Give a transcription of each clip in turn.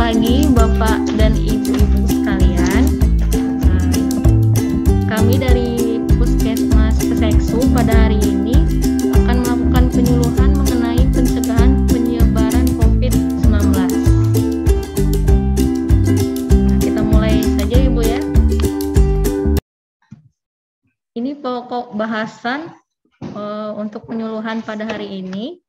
pagi Bapak dan Ibu-ibu sekalian. Kami dari Puskesmas Keseksu pada hari ini akan melakukan penyuluhan mengenai pencegahan penyebaran COVID-19. Kita mulai saja Ibu ya. Ini pokok bahasan untuk penyuluhan pada hari ini.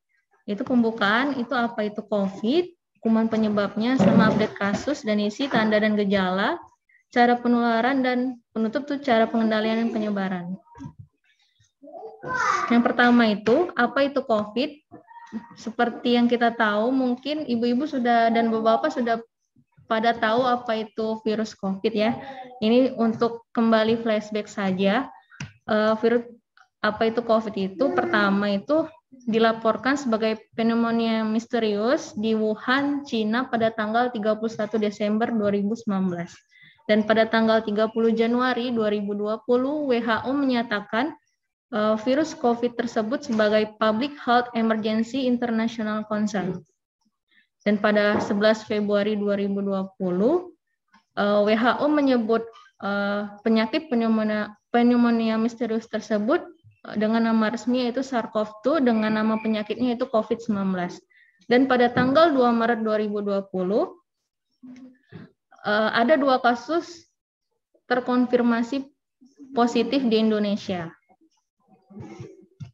Itu pembukaan, itu apa itu COVID, kuman penyebabnya, sama update kasus dan isi, tanda dan gejala, cara penularan, dan penutup tuh cara pengendalian dan penyebaran. Yang pertama itu, apa itu COVID? Seperti yang kita tahu, mungkin ibu-ibu sudah dan bapak-bapak sudah pada tahu apa itu virus COVID ya. Ini untuk kembali flashback saja. Virus apa itu COVID itu pertama itu dilaporkan sebagai pneumonia misterius di Wuhan, Cina pada tanggal 31 Desember 2019. Dan pada tanggal 30 Januari 2020, WHO menyatakan virus COVID tersebut sebagai Public Health Emergency International Concern. Dan pada 11 Februari 2020, WHO menyebut penyakit pneumonia misterius tersebut dengan nama resmi yaitu SARS-CoV-2, dengan nama penyakitnya itu COVID-19. Dan pada tanggal 2 Maret 2020, ada 2 kasus terkonfirmasi positif di Indonesia.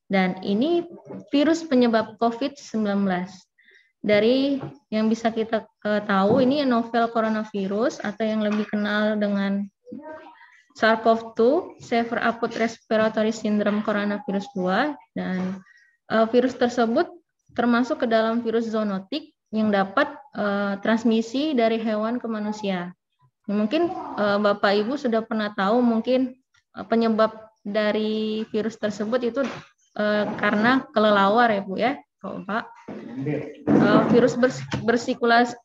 Dan ini virus penyebab COVID-19. Dari yang bisa kita tahu, ini novel coronavirus atau yang lebih kenal dengan SARS-CoV-2, Severe Acute Respiratory Syndrome Coronavirus 2, dan virus tersebut termasuk ke dalam virus zoonotik yang dapat transmisi dari hewan ke manusia. Mungkin Bapak Ibu sudah pernah tahu mungkin penyebab dari virus tersebut itu karena kelelawar ya Bu ya, Pak. Virus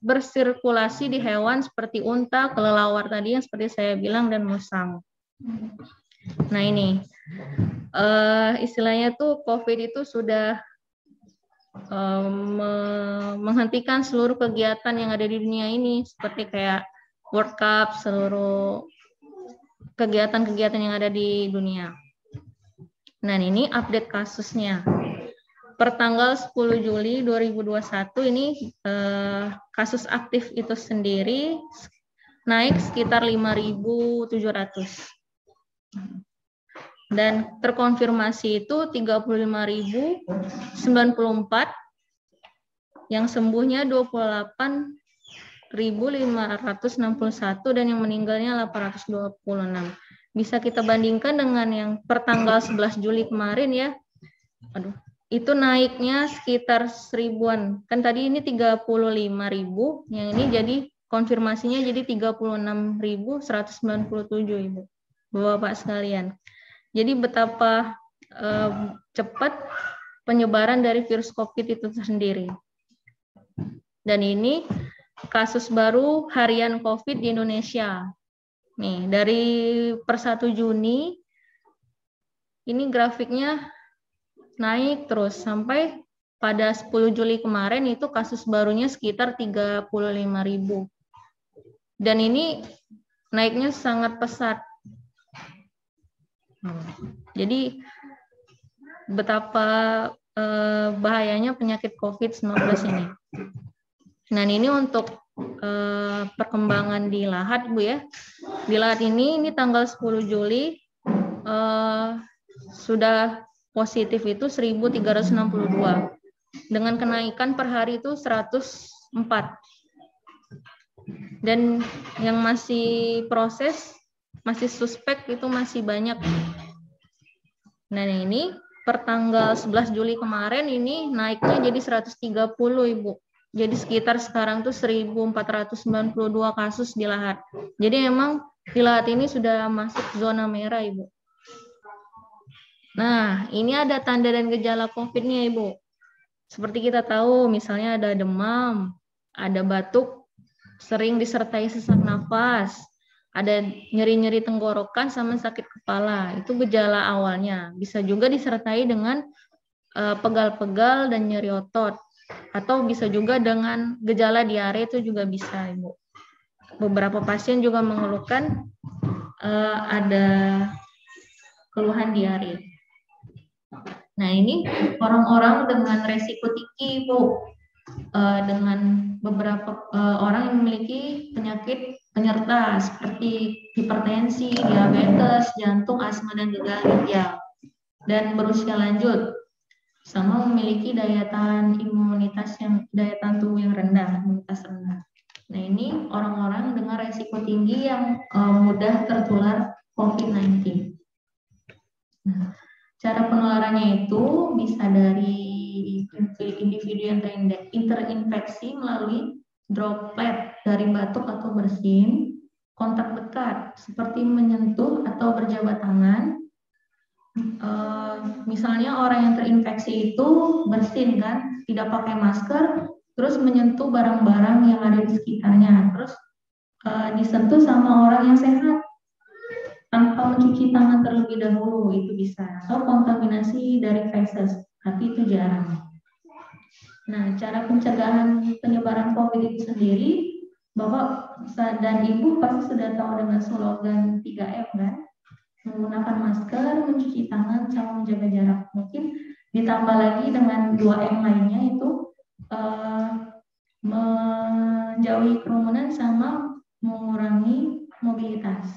bersirkulasi di hewan seperti unta, kelelawar tadi yang seperti saya bilang, dan musang. Nah ini istilahnya tuh COVID itu sudah menghentikan seluruh kegiatan yang ada di dunia ini, seperti kayak World Cup, seluruh kegiatan-kegiatan yang ada di dunia. Nah ini update kasusnya. Per tanggal 10 Juli 2021 ini kasus aktif itu sendiri naik sekitar 5.700. Dan terkonfirmasi itu 35.094, yang sembuhnya 28.561, dan yang meninggalnya 826. Bisa kita bandingkan dengan yang per tanggal 11 Juli kemarin ya. Itu naiknya sekitar 1000-an. Kan tadi ini 35.000, yang ini jadi konfirmasinya jadi 36.197 Ibu. Bapak sekalian. Jadi betapa cepat penyebaran dari virus COVID itu sendiri. Dan ini kasus baru harian COVID di Indonesia. Nih, dari per 1 Juni ini grafiknya naik terus sampai pada 10 Juli kemarin itu kasus barunya sekitar 35.000. Dan ini naiknya sangat pesat. Jadi betapa bahayanya penyakit COVID-19 ini. Nah ini untuk perkembangan di Lahat Bu ya. Di Lahat ini tanggal 10 Juli sudah positif itu 1.362 dengan kenaikan per hari itu 104, dan yang masih proses, masih suspek itu masih banyak. Nah ini per tanggal 11 Juli kemarin ini naiknya jadi 130 Ibu. Jadi sekitar sekarang tuh 1.492 kasus di Lahat. Jadi emang di Lahat ini sudah masuk zona merah Ibu. Nah, ini ada tanda dan gejala COVID-nya, Ibu. Seperti kita tahu, misalnya ada demam, ada batuk, sering disertai sesak nafas, ada nyeri-nyeri tenggorokan sama sakit kepala. Itu gejala awalnya. Bisa juga disertai dengan pegal-pegal dan nyeri otot. Atau bisa juga dengan gejala diare itu juga bisa, Ibu. Beberapa pasien juga mengeluhkan ada keluhan diare. Nah, ini orang-orang dengan resiko tinggi, Bu. Dengan beberapa orang yang memiliki penyakit penyerta seperti hipertensi, diabetes, jantung, asma, dan gagal ginjal, dan berusia lanjut, sama memiliki daya tahan tubuh yang rendah, imunitas rendah. Nah, ini orang-orang dengan resiko tinggi yang mudah tertular COVID-19. Nah, cara penularannya itu bisa dari individu yang terinfeksi melalui droplet dari batuk atau bersin, kontak dekat seperti menyentuh atau berjabat tangan. Misalnya orang yang terinfeksi itu bersin kan, tidak pakai masker, terus menyentuh barang-barang yang ada di sekitarnya, terus disentuh sama orang yang sehat tanpa mencuci tangan terlebih dahulu, itu bisa. Atau kontaminasi dari feses, tapi itu jarang. Nah, cara pencegahan penyebaran COVID itu sendiri, Bapak dan Ibu pasti sudah tahu dengan slogan 3M kan? Menggunakan masker, mencuci tangan, sama menjaga jarak. Mungkin ditambah lagi dengan 2M lainnya, itu menjauhi kerumunan sama mengurangi mobilitas.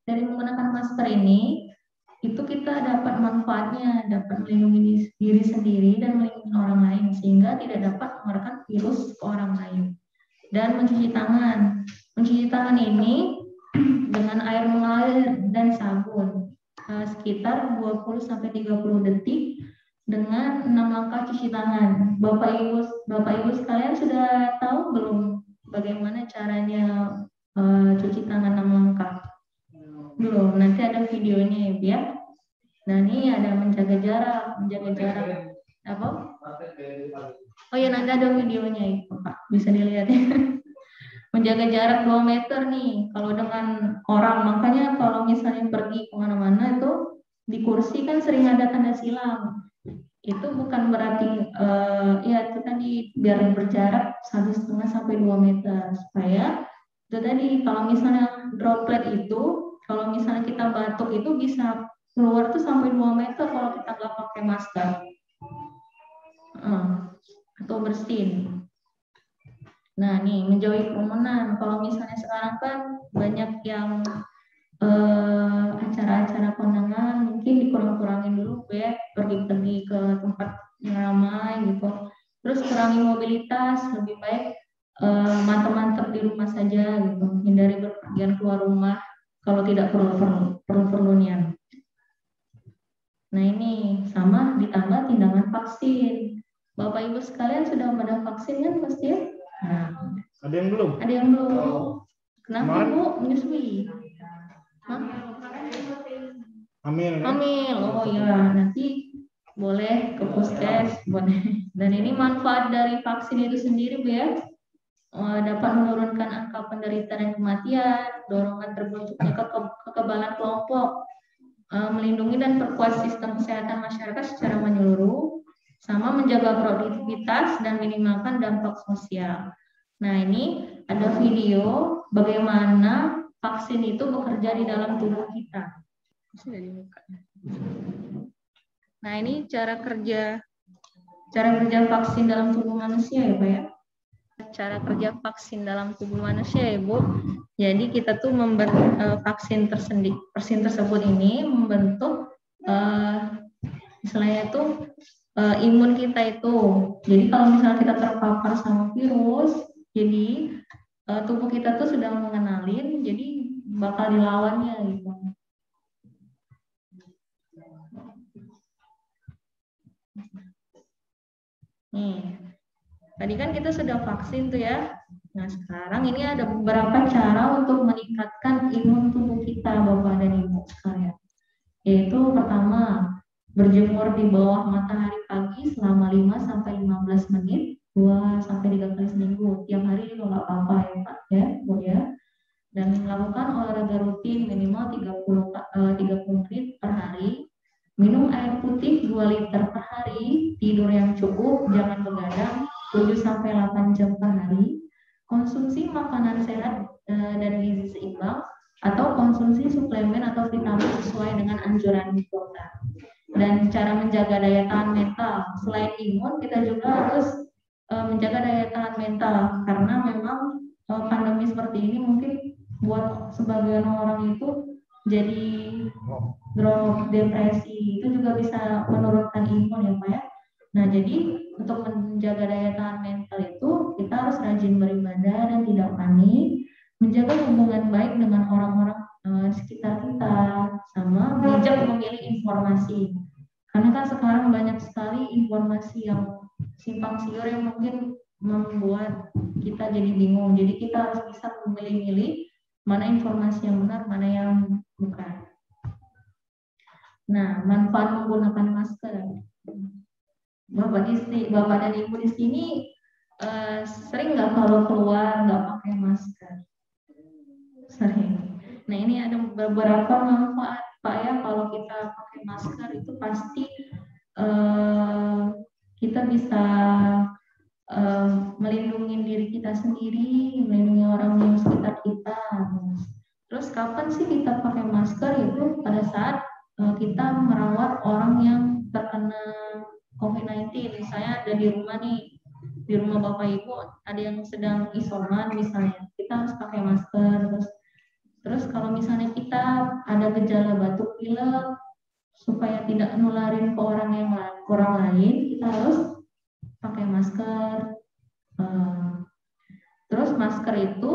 Dari menggunakan masker ini, itu kita dapat manfaatnya, dapat melindungi diri sendiri dan melindungi orang lain, sehingga tidak dapat mengeluarkan virus ke orang lain. Dan mencuci tangan. Mencuci tangan ini dengan air mengalir dan sabun, sekitar 20-30 detik dengan 6 langkah cuci tangan. Bapak Ibu sekalian sudah tahu belum bagaimana caranya cuci tangan 6 langkah? Belum, nanti ada videonya ya. Nah, ini ada menjaga jarak. Apa? Oh ya, nanti ada videonya itu, Pak. Bisa dilihat ya. Menjaga jarak 2 meter nih, kalau dengan orang. Makanya kalau misalnya pergi kemana-mana itu, di kursi kan sering ada tanda silang. Itu bukan berarti, ya itu tadi, biar berjarak 1,5 sampai 2 meter. Supaya, itu tadi, kalau misalnya droplet itu, kalau misalnya kita batuk itu bisa keluar tuh sampai 2 meter kalau kita nggak pakai masker atau bersin. Nah, nih menjauhi kerumunan. Kalau misalnya sekarang kan banyak yang acara-acara kondangan, mungkin dikurang-kurangin dulu ya, pergi-pergi ke tempat yang ramai gitu. Terus kurangi mobilitas, lebih baik mantap-mantap di rumah saja gitu, hindari berpergian keluar rumah kalau tidak perlu-perlunya. Nah, ini sama ditambah tindakan vaksin. Bapak Ibu sekalian sudah pada vaksin kan pasti ya? Nah, ada yang belum? Ada yang belum. Kenapa Bu menyusui? Hamil. Hamil. Oh ya, nanti boleh ke puskes. Dan ini manfaat dari vaksin itu sendiri Bu ya. Dapat menurunkan angka penderita dan kematian, dorongan terbentuknya kekebalan kelompok, melindungi dan perkuat sistem kesehatan masyarakat secara menyeluruh, sama menjaga produktivitas dan minimalkan dampak sosial. Nah, ini ada video bagaimana vaksin itu bekerja di dalam tubuh kita. Nah, ini cara kerja vaksin dalam tubuh manusia ya Pak ya. Cara kerja vaksin dalam tubuh manusia ya Bu. Jadi kita tuh vaksin tersebut ini membentuk misalnya itu imun kita itu. Jadi kalau misalnya kita terpapar sama virus, jadi tubuh kita tuh sudah mengenalin, jadi bakal dilawannya gitu. Nih. Tadi kan kita sudah vaksin tuh ya. Nah, sekarang ini ada beberapa cara untuk meningkatkan imun tubuh kita, Bapak dan Ibu sekalian. Yaitu pertama, berjemur di bawah matahari pagi selama 5-15 menit, 2-3 kali seminggu. Tiap hari juga nggak apa-apa ya Pak ya, Bu ya. Dan melakukan olahraga rutin minimal 30 menit per hari. Minum air putih 2 liter per hari, tidur yang cukup, jangan begadang. konsumsi makanan sehat dan gizi seimbang, atau konsumsi suplemen atau vitamin sesuai dengan anjuran dokter. Dan cara menjaga daya tahan mental, selain imun kita juga harus menjaga daya tahan mental, karena memang pandemi seperti ini mungkin buat sebagian orang itu jadi drop, depresi, itu juga bisa menurunkan imun ya Pak ya. Nah jadi untuk menjaga daya tahan mental itu kita harus rajin beribadah dan tidak panik, menjaga hubungan baik dengan orang-orang sekitar kita, sama bijak memilih informasi. Karena kan sekarang banyak sekali informasi yang simpang siur yang mungkin membuat kita jadi bingung. Jadi kita harus bisa memilih-milih mana informasi yang benar, mana yang bukan. Nah, manfaat menggunakan masker. Bapak dan Ibu di sini sering nggak kalau keluar nggak pakai masker? Sering. Nah, ini ada beberapa manfaat Pak ya, kalau kita pakai masker itu pasti kita bisa melindungi diri kita sendiri, melindungi orang di sekitar kita. Terus kapan sih kita pakai masker? Itu pada saat kita merawat orang yang terkena COVID-19. Misalnya ada di rumah nih, di rumah Bapak Ibu ada yang sedang isoman misalnya, kita harus pakai masker. Terus kalau misalnya kita ada gejala batuk pilek, supaya tidak nularin ke orang lain, kita harus pakai masker. Terus masker itu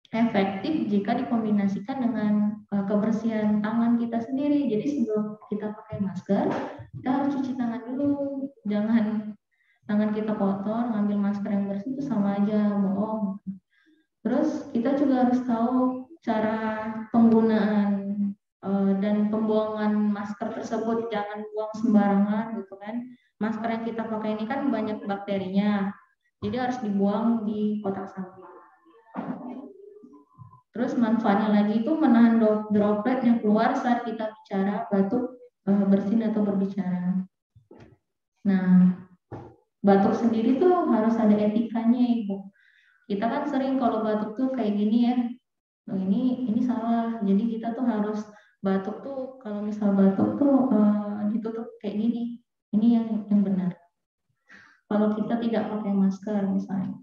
efektif jika dikombinasikan dengan kebersihan tangan kita sendiri. Jadi sebelum kita pakai masker, kita harus cuci tangan dulu. Jangan tangan kita kotor, ngambil masker yang bersih itu sama aja bohong. Terus kita juga harus tahu cara penggunaan dan pembuangan masker tersebut. Jangan buang sembarangan gitu kan. Masker yang kita pakai ini kan banyak bakterinya, jadi harus dibuang di kotak sampah. Terus manfaatnya lagi itu menahan droplet yang keluar saat kita bicara, batuk, bersin atau berbicara. Nah, batuk sendiri tuh harus ada etikanya Ibu. Kita kan sering kalau batuk tuh kayak gini ya, ini salah. Jadi kita tuh harus batuk tuh, kalau misal batuk tuh ditutup kayak gini. Ini yang benar. Kalau kita tidak pakai masker misalnya.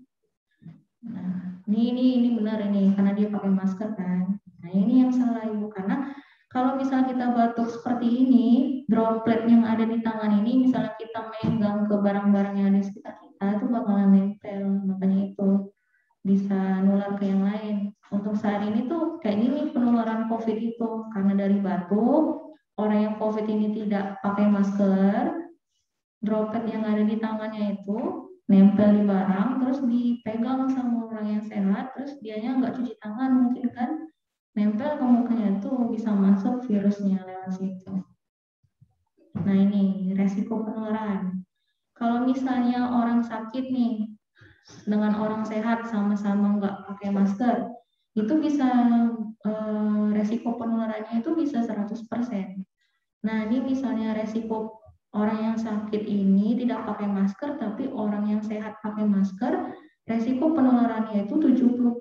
Nah, ini benar ini karena dia pakai masker kan. Nah, ini yang salah Ibu, karena kalau misalnya kita batuk seperti ini, droplet yang ada di tangan ini misalnya kita megang ke barang-barang yang ada di sekitar kita itu bakalan nempel. Makanya itu bisa nular ke yang lain. Untuk saat ini tuh kayak gini penularan COVID itu karena dari batuk, orang yang COVID ini tidak pakai masker, droplet yang ada di tangannya itu nempel di barang, terus dipegang sama orang yang sehat, terus dianya nggak cuci tangan mungkin kan, nempel ke mukanya tuh bisa masuk virusnya lewat situ. Nah ini resiko penularan. Kalau misalnya orang sakit nih dengan orang sehat sama-sama nggak pakai masker, itu bisa resiko penularannya itu bisa 100%. Nah ini misalnya resiko orang yang sakit ini tidak pakai masker, tapi orang yang sehat pakai masker, resiko penularannya itu 70%.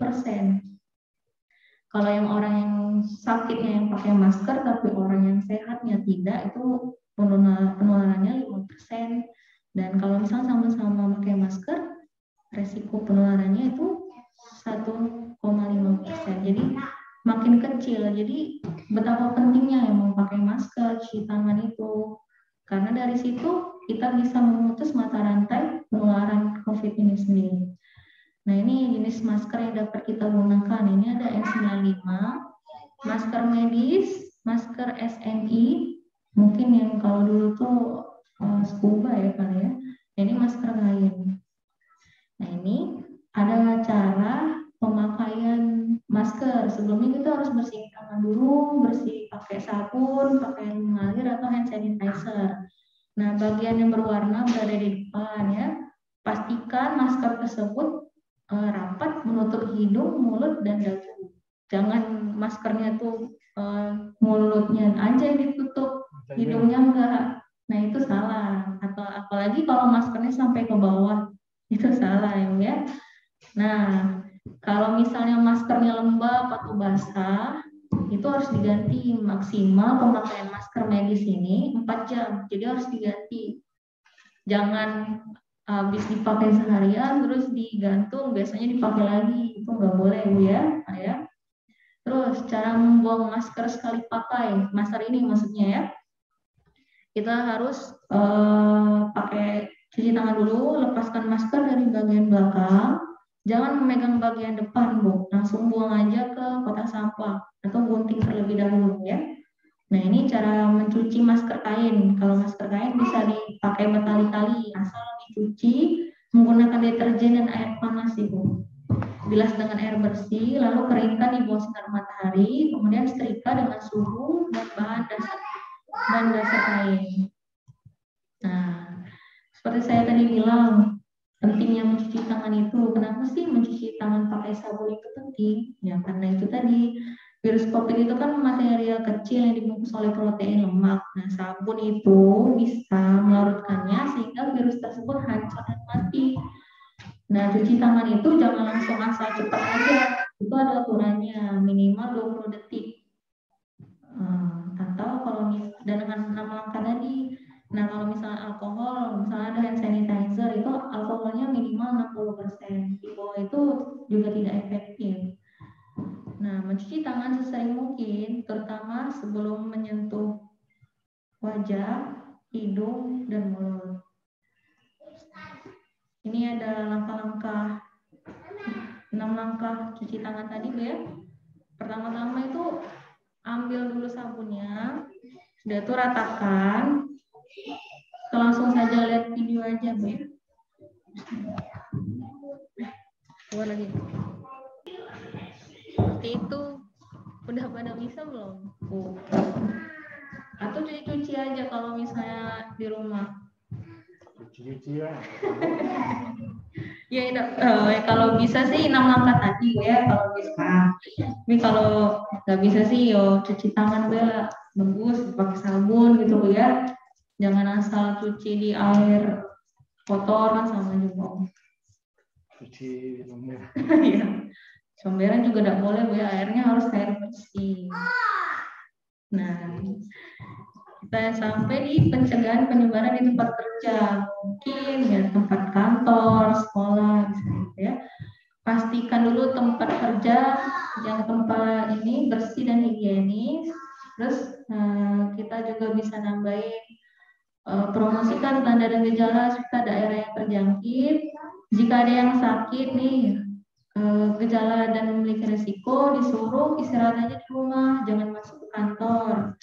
Kalau yang orang yang sakitnya yang pakai masker, tapi orang yang sehatnya tidak, itu penularannya 5%. Dan kalau misalnya sama-sama pakai masker, resiko penularannya itu 1,5%. Jadi makin kecil. Jadi betapa pentingnya yang mau pakai masker, cuci tangan itu. Karena dari situ kita bisa memutus mata rantai penularan COVID ini sendiri. Nah ini jenis masker yang dapat kita gunakan. Ini ada N95, masker medis, masker SNI, mungkin yang kalau dulu tuh scuba ya kali ya. Ini masker kain. Nah ini ada cara pemakaian masker. Sebelumnya kita harus bersihin tangan dulu, bersih pakai sabun, pakai air mengalir atau hand sanitizer. Nah, bagian yang berwarna berada di depan ya. Pastikan masker tersebut rapat menutup hidung, mulut, dan dagu. Jangan maskernya tuh mulutnya aja yang ditutup, hidungnya enggak. Nah, itu salah. Atau apalagi kalau maskernya sampai ke bawah, itu salah ya. Nah, Kalau misalnya maskernya lembab atau basah, itu harus diganti. Maksimal pemakaian masker medis ini 4 jam, jadi harus diganti. Jangan habis dipakai seharian terus digantung, biasanya dipakai lagi, itu nggak boleh Bu ya. Terus cara membuang masker sekali pakai, masker ini maksudnya ya, kita harus pakai cuci tangan dulu, lepaskan masker dari bagian belakang, jangan memegang bagian depan Bu, langsung buang aja ke kotak sampah atau gunting terlebih dahulu ya. Nah ini cara mencuci masker kain. Kalau masker kain bisa dipakai berkali-kali, asal dicuci menggunakan deterjen dan air panas Ibu. Bilas dengan air bersih, lalu keringkan di bawah sinar matahari, kemudian setrika dengan suhu dan bahan dasar kain. Nah, seperti saya tadi bilang, pentingnya mencuci tangan itu. Kenapa sih mencuci tangan pakai sabun itu penting? Ya karena itu tadi, virus COVID itu kan material kecil yang dibungkus oleh protein lemak. Nah, sabun itu bisa melarutkannya sehingga virus tersebut hancur dan mati. Nah, cuci tangan itu jangan langsung asal cepat aja. Itu ada aturannya, minimal 20 detik. Atau kalau dan dengan 6 langkah tadi. Nah, kalau misalnya alkohol, misalnya ada hand sanitizer, itu alkoholnya minimal 60%. Di bawah itu juga tidak efektif. Nah, mencuci tangan sesering mungkin, terutama sebelum menyentuh wajah, hidung, dan mulut. Ini ada langkah-langkah, 6 langkah cuci tangan tadi Bu ya. Pertama-tama itu ambil dulu sabunnya, sudah itu ratakan. Langsung saja lihat video aja Bu ya. Keluar lagi. Seperti itu. Udah pada bisa belum? Atau cuci-cuci aja kalau misalnya di rumah. Cuci-cuci ya. Ya, kalau bisa sih 6 langkah tadi ya, kalau bisa. Tapi kalau nggak bisa sih, yo cuci tangan ya, bagus pakai sabun gitu Bu ya. Jangan asal cuci di air kotor kan sama juga. Cuci nomor. Iya. Comberan juga tidak boleh Bu ya, airnya harus air bersih. Nah, kita sampai di pencegahan penyebaran di tempat kerja, mungkin ya tempat kantor, sekolah, misalnya ya. Pastikan dulu tempat kerja yang tempat ini bersih dan higienis. Terus kita juga bisa nambahin promosikan tanda dan gejala serta daerah yang terjangkit. Jika ada yang sakit nih, gejala dan memiliki risiko, disuruh istirahat aja di rumah, jangan masuk ke kantor.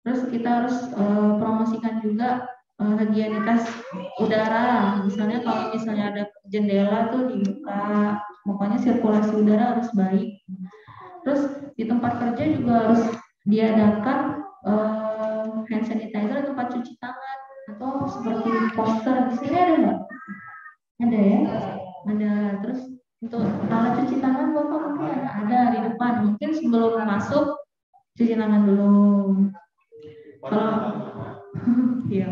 Terus kita harus promosikan juga higienitas udara. Misalnya kalau misalnya ada jendela tuh dibuka, pokoknya sirkulasi udara harus baik. Terus di tempat kerja juga harus diadakan hand sanitizer atau tempat cuci tangan atau seperti poster. Di sini ada nggak? Ada ya? Ada. Terus untuk alat cuci tangan Bapak mungkin ada di depan. Mungkin sebelum masuk cuci tangan dulu. Kalau iya.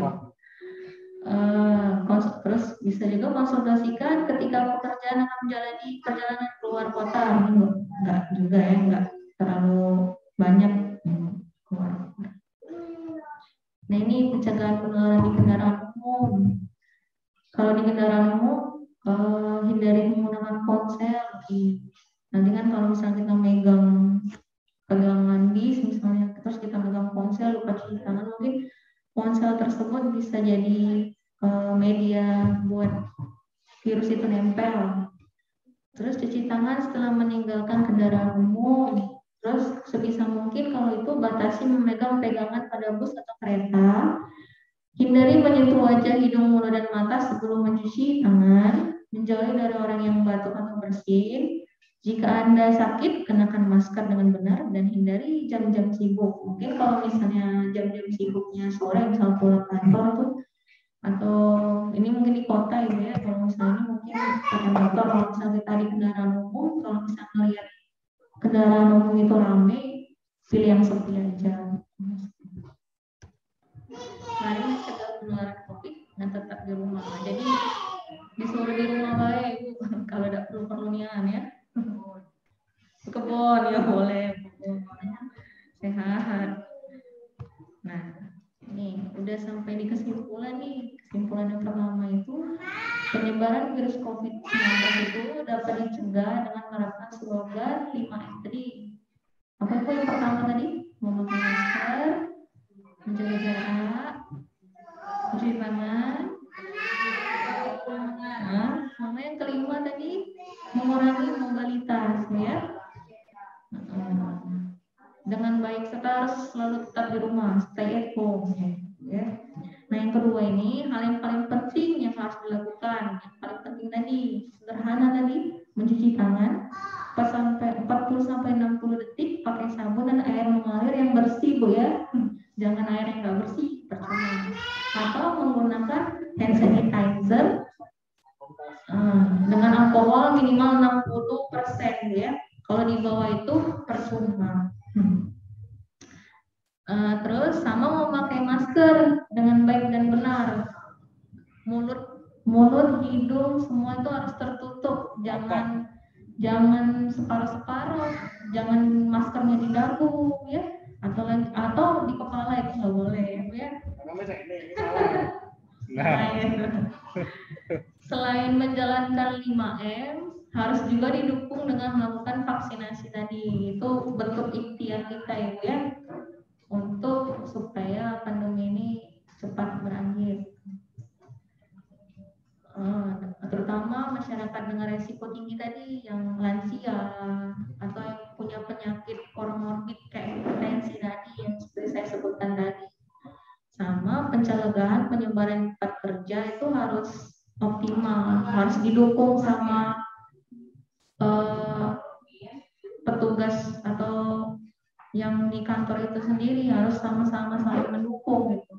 Terus bisa juga konsultasikan ketika pekerjaan akan menjalani perjalanan keluar kota. Enggak juga ya, enggak terlalu banyak keluar. Nah ini pencegahan penularan di kendaraan umum. Kalau di kendaraan umum hindari menggunakan ponsel. Nanti kan kalau misalnya kita megang pegangan bis misalnya, terus kita megang ponsel lupa cuci tangan, mungkin ponsel tersebut bisa jadi media buat virus itu nempel. Terus cuci tangan setelah meninggalkan kendaraan umum. Terus sebisa mungkin kalau itu batasi memegang pegangan pada bus atau kereta. Hindari menyentuh wajah, hidung, mulut, dan mata sebelum mencuci tangan. Menjauhi dari orang yang batuk atau bersin. Jika Anda sakit, kenakan masker dengan benar dan hindari jam-jam sibuk. Mungkin kalau misalnya jam-jam sibuknya sore, misal pulang kantor tuh, atau ini mungkin di kota ya, kalau misalnya ini mungkin pakai motor, kalau misalnya kita di kendaraan umum, kalau misalnya lihat kendaraan umum itu ramai, pilih yang sepi aja. Mari mencegah penularan COVID dan tetap di rumah. Jadi disuruh di rumah baik, kalau tidak perlu nian ya. kebun ya boleh. Sehat. Nah, ini udah sampai di kesimpulan nih. Kesimpulan yang pertama itu penyebaran virus COVID-19 itu dapat dicegah dengan menerapkan slogan 5M tadi. Apa itu yang pertama tadi? Memakai masker, menjaga jarak, cuci tangan. Nah, sama yang kelima tadi mengurangi mobilitas, ya. Dengan baik serta harus selalu tetap di rumah, stay at home, ya. Nah, yang kedua ini hal yang paling penting yang harus dilakukan. Yang paling penting tadi sederhana tadi, mencuci tangan 40 sampai 60 detik pakai sabun dan air mengalir yang bersih, Bu ya. Jangan air yang nggak bersih, percuma. Atau menggunakan hand sanitizer dengan alkohol minimal 60%, ya. Kalau di bawah itu percuma. Terus sama memakai masker dengan baik dan benar. Mulut, hidung semua itu harus tertutup. Jangan separuh-separuh. Jangan maskernya di dagu, ya. Atau di kepala itu nggak boleh, ya. Selain menjalankan 5M, harus juga didukung dengan melakukan vaksinasi tadi. Itu bentuk ikhtiar kita, Ibu, ya, untuk supaya pandemi ini cepat berakhir. Terutama masyarakat dengan resiko tinggi tadi, yang lansia atau yang punya penyakit komorbid kayak hipertensi tadi yang seperti saya sebutkan tadi. Sama pencegahan penyebaran tempat kerja itu harus optimal, harus didukung sama petugas atau yang di kantor itu sendiri, harus sama-sama saling mendukung gitu.